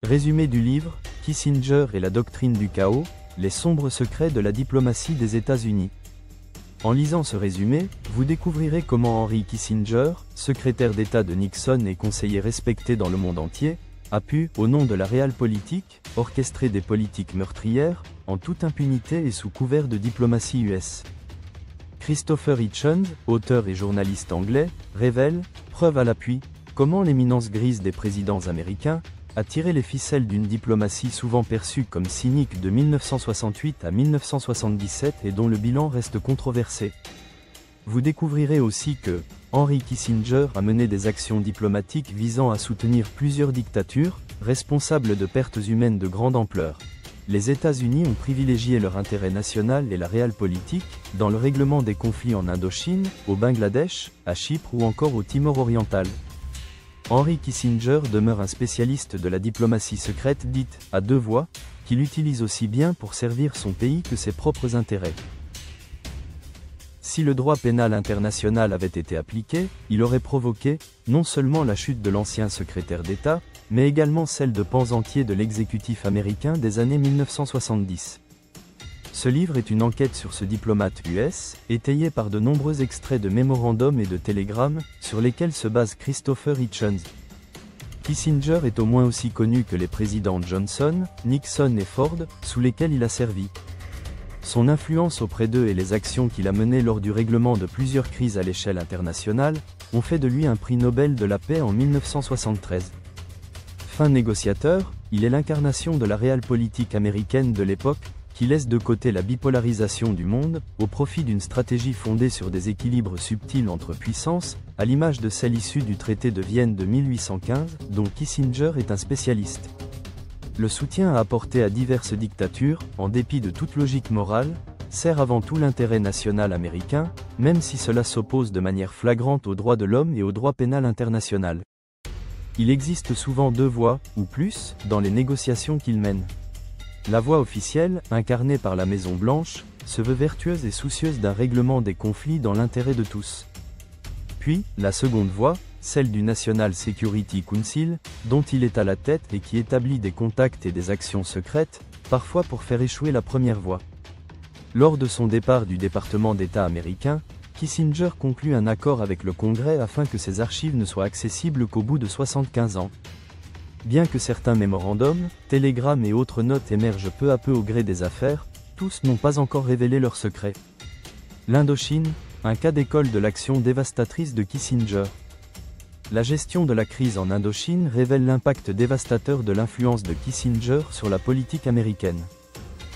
Résumé du livre, Kissinger et la doctrine du chaos, les sombres secrets de la diplomatie des États-Unis. En lisant ce résumé, vous découvrirez comment Henry Kissinger, secrétaire d'État de Nixon et conseiller respecté dans le monde entier, a pu, au nom de la realpolitik, orchestrer des politiques meurtrières, en toute impunité et sous couvert de diplomatie US. Christopher Hitchens, auteur et journaliste anglais, révèle, preuve à l'appui, comment l'éminence grise des présidents américains a tiré les ficelles d'une diplomatie souvent perçue comme cynique de 1968 à 1977 et dont le bilan reste controversé. Vous découvrirez aussi que Henry Kissinger a mené des actions diplomatiques visant à soutenir plusieurs dictatures, responsables de pertes humaines de grande ampleur. Les États-Unis ont privilégié leur intérêt national et la realpolitik dans le règlement des conflits en Indochine, au Bangladesh, à Chypre ou encore au Timor oriental. Henry Kissinger demeure un spécialiste de la diplomatie secrète dite « à deux voix », qu'il utilise aussi bien pour servir son pays que ses propres intérêts. Si le droit pénal international avait été appliqué, il aurait provoqué, non seulement la chute de l'ancien secrétaire d'État, mais également celle de pans entiers de l'exécutif américain des années 1970. Ce livre est une enquête sur ce diplomate US, étayé par de nombreux extraits de mémorandums et de télégrammes, sur lesquels se base Christopher Hitchens. Kissinger est au moins aussi connu que les présidents Johnson, Nixon et Ford, sous lesquels il a servi. Son influence auprès d'eux et les actions qu'il a menées lors du règlement de plusieurs crises à l'échelle internationale, ont fait de lui un prix Nobel de la paix en 1973. Fin négociateur, il est l'incarnation de la realpolitik américaine de l'époque, qui laisse de côté la bipolarisation du monde, au profit d'une stratégie fondée sur des équilibres subtils entre puissances, à l'image de celle issue du traité de Vienne de 1815, dont Kissinger est un spécialiste. Le soutien apporté à diverses dictatures, en dépit de toute logique morale, sert avant tout l'intérêt national américain, même si cela s'oppose de manière flagrante aux droits de l'homme et au droit pénal international. Il existe souvent deux voies, ou plus, dans les négociations qu'il mène. La voie officielle, incarnée par la Maison-Blanche, se veut vertueuse et soucieuse d'un règlement des conflits dans l'intérêt de tous. Puis, la seconde voie, celle du National Security Council, dont il est à la tête et qui établit des contacts et des actions secrètes, parfois pour faire échouer la première voie. Lors de son départ du département d'État américain, Kissinger conclut un accord avec le Congrès afin que ses archives ne soient accessibles qu'au bout de 75 ans. Bien que certains mémorandums, télégrammes et autres notes émergent peu à peu au gré des affaires, tous n'ont pas encore révélé leurs secrets. L'Indochine, un cas d'école de l'action dévastatrice de Kissinger. La gestion de la crise en Indochine révèle l'impact dévastateur de l'influence de Kissinger sur la politique américaine.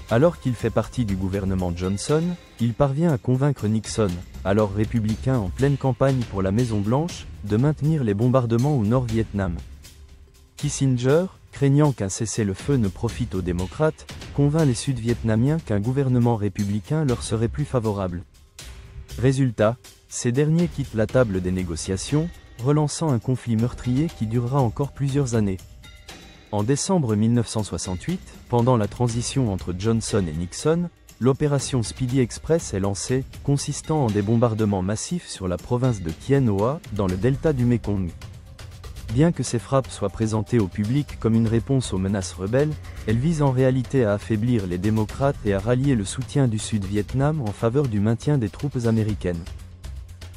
Alors qu'il fait partie du gouvernement Johnson, il parvient à convaincre Nixon, alors républicain en pleine campagne pour la Maison-Blanche, de maintenir les bombardements au Nord-Vietnam. Kissinger, craignant qu'un cessez-le-feu ne profite aux démocrates, convainc les Sud-Vietnamiens qu'un gouvernement républicain leur serait plus favorable. Résultat, ces derniers quittent la table des négociations, relançant un conflit meurtrier qui durera encore plusieurs années. En décembre 1968, pendant la transition entre Johnson et Nixon, l'opération Speedy Express est lancée, consistant en des bombardements massifs sur la province de Kien Hoa, dans le delta du Mekong. Bien que ces frappes soient présentées au public comme une réponse aux menaces rebelles, elles visent en réalité à affaiblir les démocrates et à rallier le soutien du Sud-Vietnam en faveur du maintien des troupes américaines.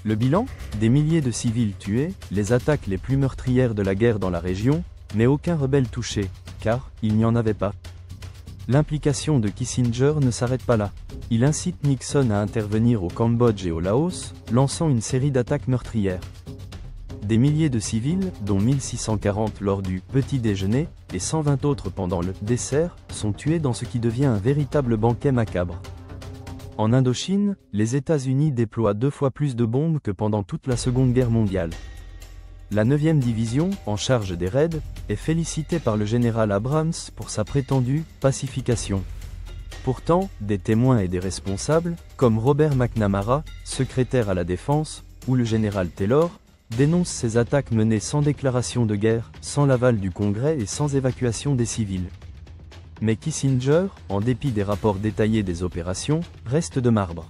Le bilan ? Des milliers de civils tués, les attaques les plus meurtrières de la guerre dans la région, mais aucun rebelle touché, car il n'y en avait pas. L'implication de Kissinger ne s'arrête pas là. Il incite Nixon à intervenir au Cambodge et au Laos, lançant une série d'attaques meurtrières. Des milliers de civils, dont 1640 lors du petit déjeuner, et 120 autres pendant le dessert, sont tués dans ce qui devient un véritable banquet macabre. En Indochine, les États-Unis déploient 2 fois plus de bombes que pendant toute la Seconde Guerre mondiale. La 9e division, en charge des raids, est félicitée par le général Abrams pour sa prétendue « pacification ». Pourtant, des témoins et des responsables, comme Robert McNamara, secrétaire à la Défense, ou le général Taylor, dénoncent ces attaques menées sans déclaration de guerre, sans l'aval du Congrès et sans évacuation des civils. Mais Kissinger, en dépit des rapports détaillés des opérations, reste de marbre.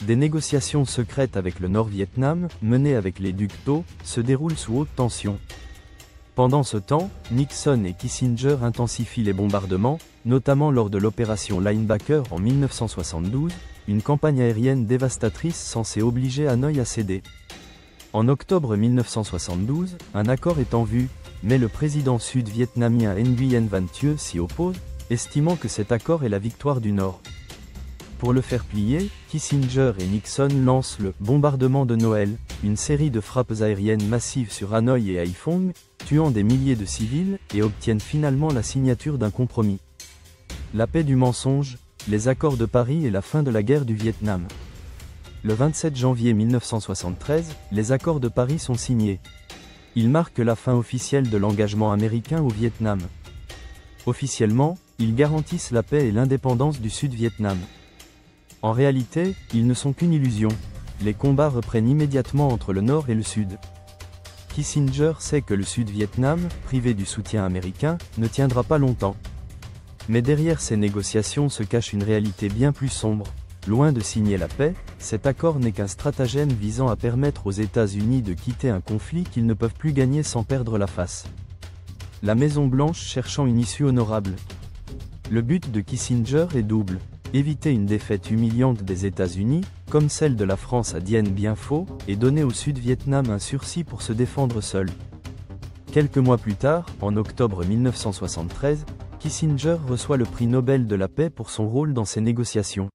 Des négociations secrètes avec le Nord-Vietnam, menées avec les ducs Tho, se déroulent sous haute tension. Pendant ce temps, Nixon et Kissinger intensifient les bombardements, notamment lors de l'opération Linebacker en 1972, une campagne aérienne dévastatrice censée obliger Hanoï à céder. En octobre 1972, un accord est en vue, mais le président sud-vietnamien Nguyen Van Thieu s'y oppose, estimant que cet accord est la victoire du Nord. Pour le faire plier, Kissinger et Nixon lancent le « bombardement de Noël », une série de frappes aériennes massives sur Hanoï et Haiphong, tuant des milliers de civils, et obtiennent finalement la signature d'un compromis. La paix du mensonge, les accords de Paris et la fin de la guerre du Vietnam. Le 27 janvier 1973, les accords de Paris sont signés. Ils marquent la fin officielle de l'engagement américain au Vietnam. Officiellement, ils garantissent la paix et l'indépendance du Sud-Vietnam. En réalité, ils ne sont qu'une illusion. Les combats reprennent immédiatement entre le Nord et le Sud. Kissinger sait que le Sud-Vietnam, privé du soutien américain, ne tiendra pas longtemps. Mais derrière ces négociations se cache une réalité bien plus sombre. Loin de signer la paix, cet accord n'est qu'un stratagème visant à permettre aux États-Unis de quitter un conflit qu'ils ne peuvent plus gagner sans perdre la face. La Maison-Blanche cherchant une issue honorable. Le but de Kissinger est double. Éviter une défaite humiliante des États-Unis, comme celle de la France à Dien Bien Phu, et donner au Sud-Vietnam un sursis pour se défendre seul. Quelques mois plus tard, en octobre 1973, Kissinger reçoit le prix Nobel de la paix pour son rôle dans ces négociations.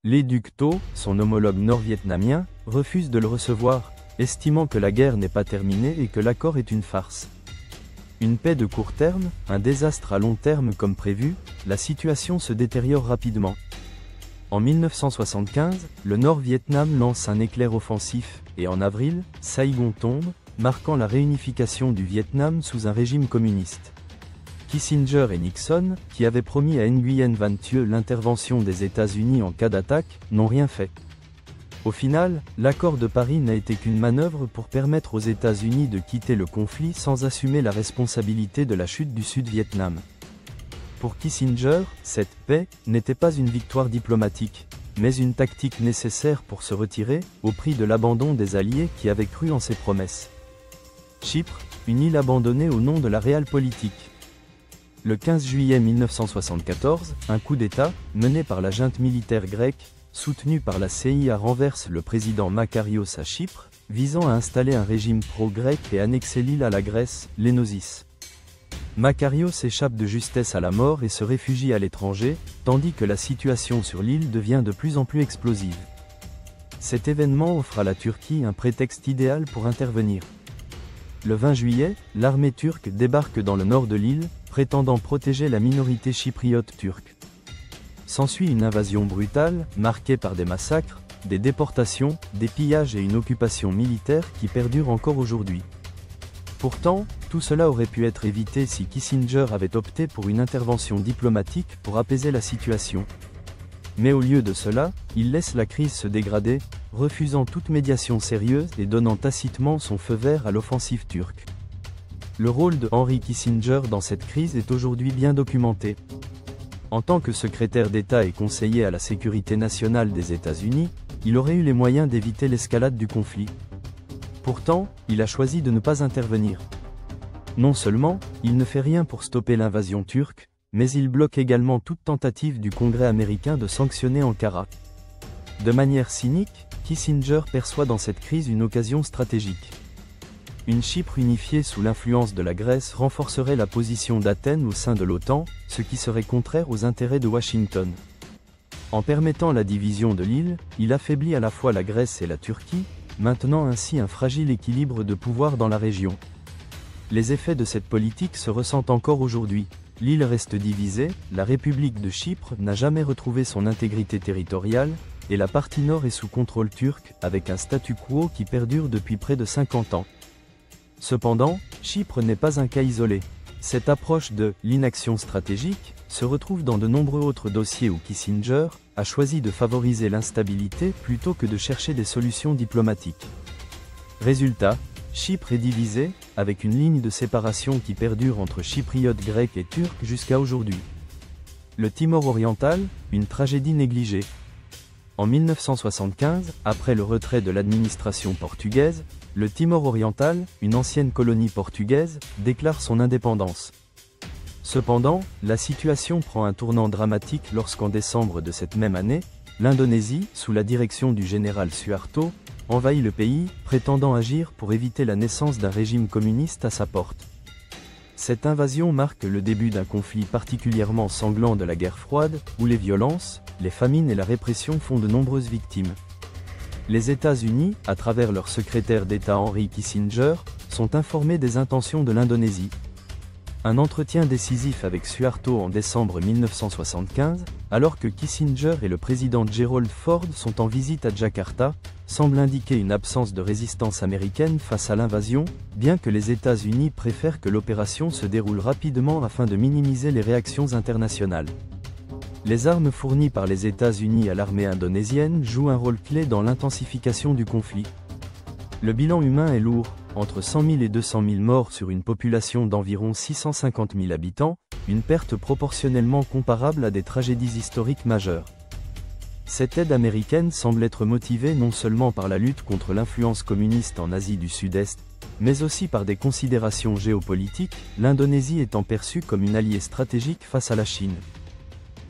Lee Duc-tho, son homologue nord-vietnamien, refuse de le recevoir, estimant que la guerre n'est pas terminée et que l'accord est une farce. Une paix de court terme, un désastre à long terme comme prévu, la situation se détériore rapidement. En 1975, le Nord-Vietnam lance un éclair offensif, et en avril, Saigon tombe, marquant la réunification du Vietnam sous un régime communiste. Kissinger et Nixon, qui avaient promis à Nguyen Van Thieu l'intervention des États-Unis en cas d'attaque, n'ont rien fait. Au final, l'accord de Paris n'a été qu'une manœuvre pour permettre aux États-Unis de quitter le conflit sans assumer la responsabilité de la chute du Sud-Vietnam. Pour Kissinger, cette paix n'était pas une victoire diplomatique, mais une tactique nécessaire pour se retirer, au prix de l'abandon des Alliés qui avaient cru en ses promesses. Chypre, une île abandonnée au nom de la realpolitik. Le 15 juillet 1974, un coup d'État, mené par la junte militaire grecque, soutenu par la CIA, renverse le président Makarios à Chypre, visant à installer un régime pro-grec et annexer l'île à la Grèce, l'Énosis. Makarios échappe de justesse à la mort et se réfugie à l'étranger, tandis que la situation sur l'île devient de plus en plus explosive. Cet événement offre à la Turquie un prétexte idéal pour intervenir. Le 20 juillet, l'armée turque débarque dans le nord de l'île, prétendant protéger la minorité chypriote turque. S'ensuit une invasion brutale, marquée par des massacres, des déportations, des pillages et une occupation militaire qui perdure encore aujourd'hui. Pourtant, tout cela aurait pu être évité si Kissinger avait opté pour une intervention diplomatique pour apaiser la situation. Mais au lieu de cela, il laisse la crise se dégrader, refusant toute médiation sérieuse et donnant tacitement son feu vert à l'offensive turque. Le rôle de Henry Kissinger dans cette crise est aujourd'hui bien documenté. En tant que secrétaire d'État et conseiller à la sécurité nationale des États-Unis, il aurait eu les moyens d'éviter l'escalade du conflit. Pourtant, il a choisi de ne pas intervenir. Non seulement, il ne fait rien pour stopper l'invasion turque, mais il bloque également toute tentative du Congrès américain de sanctionner Ankara. De manière cynique, Kissinger perçoit dans cette crise une occasion stratégique. Une Chypre unifiée sous l'influence de la Grèce renforcerait la position d'Athènes au sein de l'OTAN, ce qui serait contraire aux intérêts de Washington. En permettant la division de l'île, il affaiblit à la fois la Grèce et la Turquie, maintenant ainsi un fragile équilibre de pouvoir dans la région. Les effets de cette politique se ressentent encore aujourd'hui. L'île reste divisée, la République de Chypre n'a jamais retrouvé son intégrité territoriale, et la partie nord est sous contrôle turc, avec un statu quo qui perdure depuis près de 50 ans. Cependant, Chypre n'est pas un cas isolé. Cette approche de « l'inaction stratégique » se retrouve dans de nombreux autres dossiers où Kissinger a choisi de favoriser l'instabilité plutôt que de chercher des solutions diplomatiques. Résultat, Chypre est divisée, avec une ligne de séparation qui perdure entre chypriotes grecs et turcs jusqu'à aujourd'hui. Le Timor oriental, une tragédie négligée. En 1975, après le retrait de l'administration portugaise, le Timor oriental, une ancienne colonie portugaise, déclare son indépendance. Cependant, la situation prend un tournant dramatique lorsqu'en décembre de cette même année, l'Indonésie, sous la direction du général Suharto, envahit le pays, prétendant agir pour éviter la naissance d'un régime communiste à sa porte. Cette invasion marque le début d'un conflit particulièrement sanglant de la guerre froide, où les violences, les famines et la répression font de nombreuses victimes. Les États-Unis, à travers leur secrétaire d'État Henry Kissinger, sont informés des intentions de l'Indonésie. Un entretien décisif avec Suharto en décembre 1975, alors que Kissinger et le président Gerald Ford sont en visite à Jakarta, semble indiquer une absence de résistance américaine face à l'invasion, bien que les États-Unis préfèrent que l'opération se déroule rapidement afin de minimiser les réactions internationales. Les armes fournies par les États-Unis à l'armée indonésienne jouent un rôle clé dans l'intensification du conflit. Le bilan humain est lourd, entre 100 000 et 200 000 morts sur une population d'environ 650 000 habitants, une perte proportionnellement comparable à des tragédies historiques majeures. Cette aide américaine semble être motivée non seulement par la lutte contre l'influence communiste en Asie du Sud-Est, mais aussi par des considérations géopolitiques, l'Indonésie étant perçue comme une alliée stratégique face à la Chine.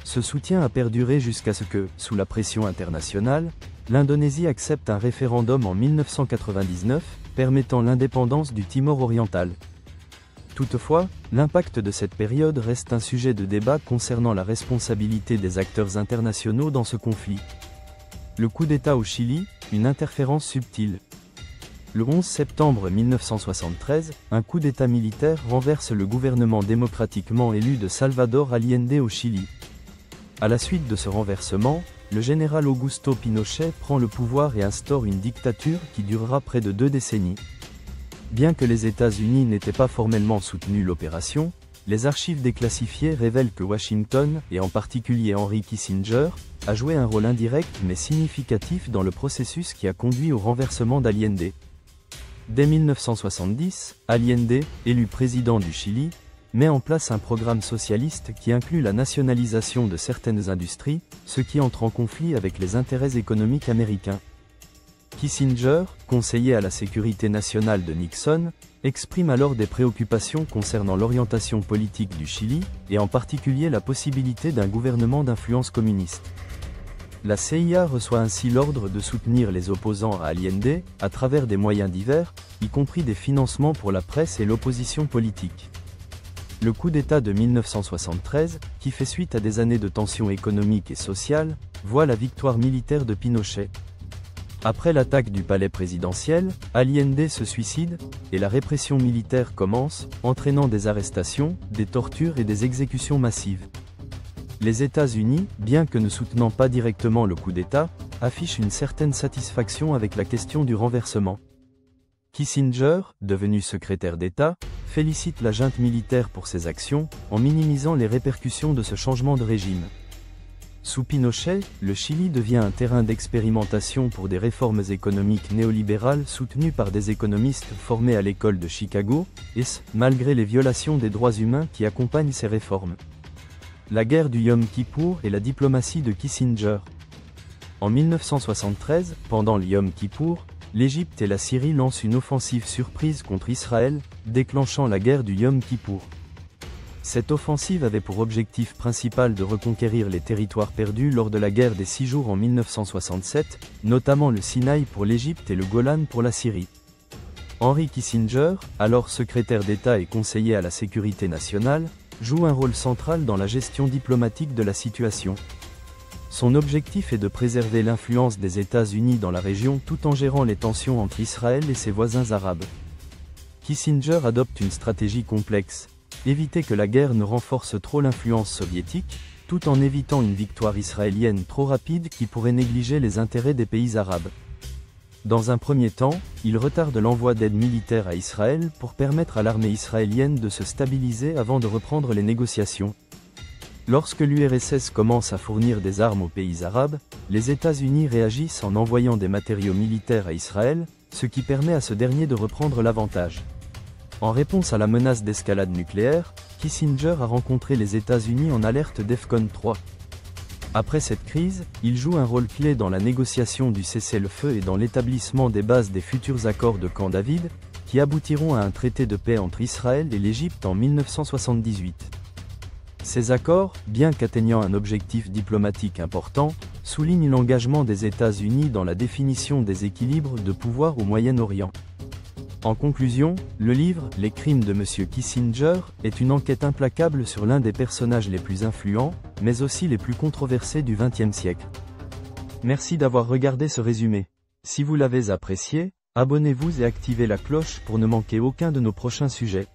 Ce soutien a perduré jusqu'à ce que, sous la pression internationale, l'Indonésie accepte un référendum en 1999, permettant l'indépendance du Timor oriental. Toutefois, l'impact de cette période reste un sujet de débat concernant la responsabilité des acteurs internationaux dans ce conflit. Le coup d'État au Chili, une interférence subtile. Le 11 septembre 1973, un coup d'État militaire renverse le gouvernement démocratiquement élu de Salvador Allende au Chili. À la suite de ce renversement, le général Augusto Pinochet prend le pouvoir et instaure une dictature qui durera près de 2 décennies. Bien que les États-Unis n'aient pas formellement soutenu l'opération, les archives déclassifiées révèlent que Washington, et en particulier Henry Kissinger, a joué un rôle indirect mais significatif dans le processus qui a conduit au renversement d'Allende. Dès 1970, Allende, élu président du Chili, met en place un programme socialiste qui inclut la nationalisation de certaines industries, ce qui entre en conflit avec les intérêts économiques américains. Kissinger, conseiller à la sécurité nationale de Nixon, exprime alors des préoccupations concernant l'orientation politique du Chili, et en particulier la possibilité d'un gouvernement d'influence communiste. La CIA reçoit ainsi l'ordre de soutenir les opposants à Allende, à travers des moyens divers, y compris des financements pour la presse et l'opposition politique. Le coup d'État de 1973, qui fait suite à des années de tensions économiques et sociales, voit la victoire militaire de Pinochet. Après l'attaque du palais présidentiel, Allende se suicide, et la répression militaire commence, entraînant des arrestations, des tortures et des exécutions massives. Les États-Unis, bien que ne soutenant pas directement le coup d'État, affichent une certaine satisfaction avec la question du renversement. Kissinger, devenu secrétaire d'État, félicite la junte militaire pour ses actions, en minimisant les répercussions de ce changement de régime. Sous Pinochet, le Chili devient un terrain d'expérimentation pour des réformes économiques néolibérales soutenues par des économistes formés à l'école de Chicago, et ce, malgré les violations des droits humains qui accompagnent ces réformes. La guerre du Yom Kippour et la diplomatie de Kissinger. En 1973, pendant le Yom Kippour, l'Égypte et la Syrie lancent une offensive surprise contre Israël, déclenchant la guerre du Yom Kippour. Cette offensive avait pour objectif principal de reconquérir les territoires perdus lors de la guerre des 6 jours en 1967, notamment le Sinaï pour l'Égypte et le Golan pour la Syrie. Henry Kissinger, alors secrétaire d'État et conseiller à la sécurité nationale, joue un rôle central dans la gestion diplomatique de la situation. Son objectif est de préserver l'influence des États-Unis dans la région tout en gérant les tensions entre Israël et ses voisins arabes. Kissinger adopte une stratégie complexe, éviter que la guerre ne renforce trop l'influence soviétique, tout en évitant une victoire israélienne trop rapide qui pourrait négliger les intérêts des pays arabes. Dans un premier temps, il retarde l'envoi d'aide militaire à Israël pour permettre à l'armée israélienne de se stabiliser avant de reprendre les négociations. Lorsque l'URSS commence à fournir des armes aux pays arabes, les États-Unis réagissent en envoyant des matériaux militaires à Israël, ce qui permet à ce dernier de reprendre l'avantage. En réponse à la menace d'escalade nucléaire, Kissinger a rencontré les États-Unis en alerte DEFCON 3. Après cette crise, il joue un rôle clé dans la négociation du cessez-le-feu et dans l'établissement des bases des futurs accords de Camp David, qui aboutiront à un traité de paix entre Israël et l'Égypte en 1978. Ces accords, bien qu'atteignant un objectif diplomatique important, soulignent l'engagement des États-Unis dans la définition des équilibres de pouvoir au Moyen-Orient. En conclusion, le livre « Les crimes de M. Kissinger » est une enquête implacable sur l'un des personnages les plus influents, mais aussi les plus controversés du XXe siècle. Merci d'avoir regardé ce résumé. Si vous l'avez apprécié, abonnez-vous et activez la cloche pour ne manquer aucun de nos prochains sujets.